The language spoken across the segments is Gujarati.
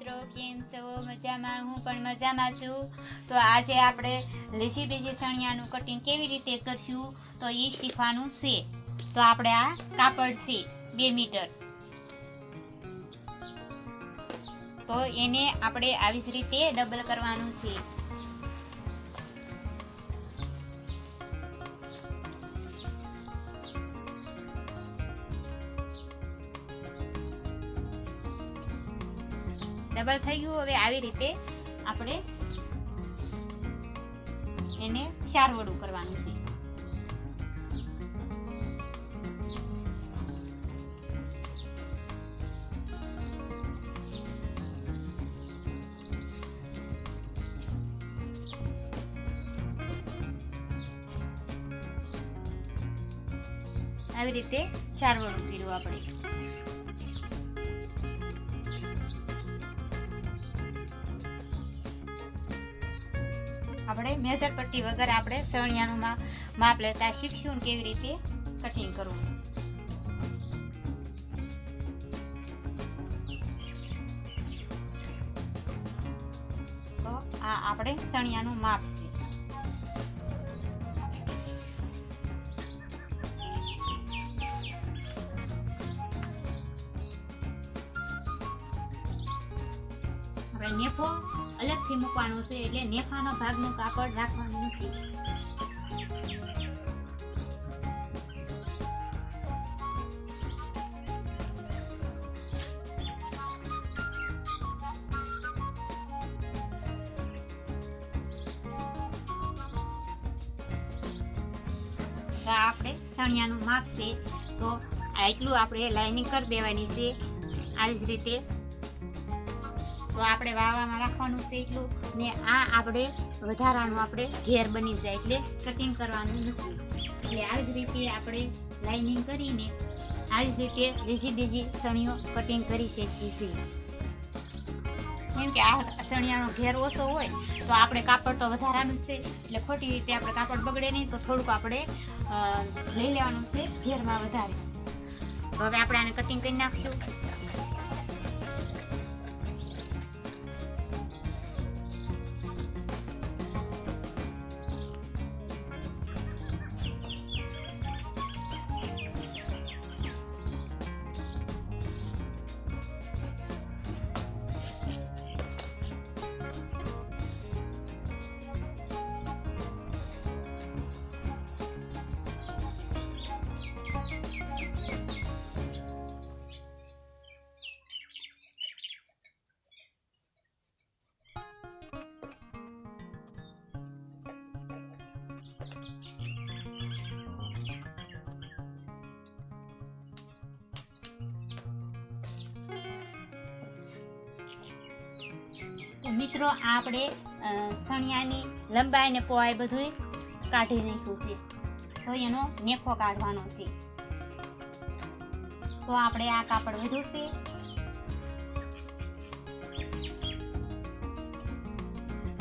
મિત્રો કેમ છો? મજામાં? હું પણ મજામાં છું. તો આજે આપણે લીસી બીજી સણિયાનું કટિંગ કેવી રીતે કરશું તો એ શીખવાનું છે. તો આપણે આ કાપડ છે 2 મીટર, તો એને આપણે આવી જ રીતે ડબલ કરવાનું છે. ડબલ થઈ ગયું. હવે આવી રીતે આપણે એને 4 વડું કરવાનું છે. આવી રીતે 4 વડું કર્યું આપણે. આપણે મેજર પટ્ટી વગર આપણે સણિયાનું માપ લેતા શીખશું ને કેવી રીતે કટિંગ કરવું. તો આ આપણે સણિયાનું માપ છે. આપણે નેફો અલગથી મૂકવાનો છે, એટલે નેફાનો ભાગનું કાપડ રાખવાનું નથી. તો આપણે સણિયાનું માપ છે, તો એટલું આપણે લાઇનિંગ કરી દેવાની છે આવી જ રીતે. તો આપણે વાવામાં રાખવાનું છે એટલું, ને આ આપણે વધારાનું આપણે ઘેર બની જાય એટલે કટિંગ કરવાનું નથી. એટલે આવી જ રીતે આપણે લાઇનિંગ કરીને આવી જ રીતે બીજી સણિયો કટિંગ કરી શકીએ છીએ. કેમ કે આ સણિયાનો ઘેર ઓછો હોય તો આપણે કાપડ તો વધારાનું છે, એટલે ખોટી રીતે આપણે કાપડ બગડે નહીં, તો થોડુંક આપણે લઈ લેવાનું છે ઘેરમાં વધારે. તો હવે આપણે આને કટિંગ કરી નાખશું. મિત્રો આપણે સણિયાની લંબાઈ ને પહોળાઈ બધું કાઢી નાખ્યું છે, તો એનો નેફો કાઢવાનો છે. તો આપણે આ કાપડ વધ્યું છે,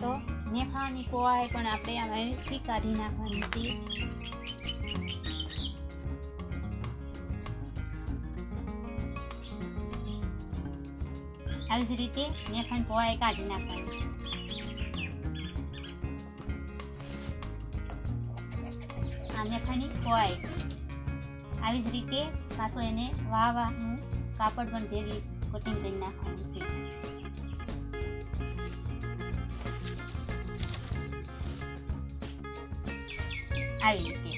તો નેફાની પહોળાઈ પણ આપણે આમાંથી કાઢી નાખવાની છે. આવી જ રીતે નેફાની પહોળાઈ કાઢી નાખવાની. આ નેફાની પહોળાઈ આવી જ રીતે પાછો એને વાવાનું કાપડ પણ ભેગી કટિંગ કરી નાખવાનું છે. આવી રીતે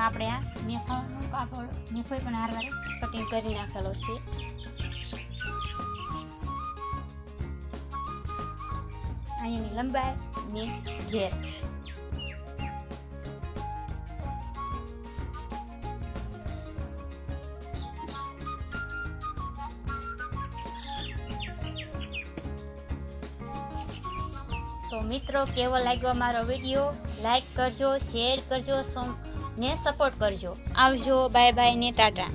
આપણે આ નેફાનું કાપડ નેફોય પણ હારવારે કટિંગ કરી નાખેલો છે. અહીંયાની લંબાઈ ને ઘેર. તો મિત્રો કેવો લાગ્યો મારો વિડીયો? લાઈક કરજો, શેર કરજો, ને સપોર્ટ કરજો. આવજો, બાય બાય ને ટાટા.